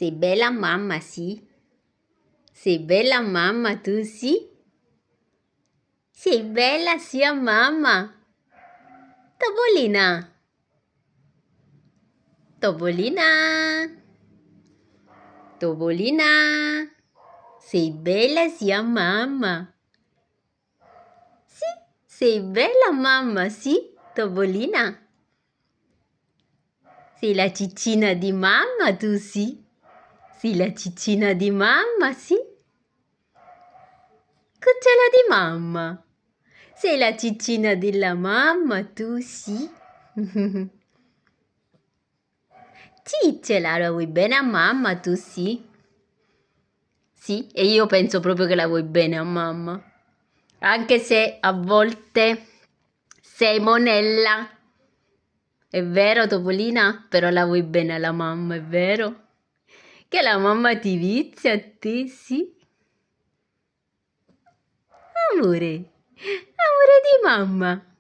Sei bella mamma, sì? Sei bella mamma, tu sì? Sei bella sia mamma. Topolina. Topolina. Topolina. Sei bella sia mamma. Sì, sei bella mamma, sì, Topolina. Sei la ciccina di mamma, tu sì? Sei la ciccina di mamma, sì? Cucciola di mamma. Sei la ciccina della mamma, tu sì? Cicciola, la vuoi bene a mamma, tu sì? Sì, e io penso proprio che la vuoi bene a mamma. Anche se a volte sei monella. È vero, Topolina? Però la vuoi bene alla mamma, è vero? Che la mamma ti vizia a te, sì? Amore, amore di mamma.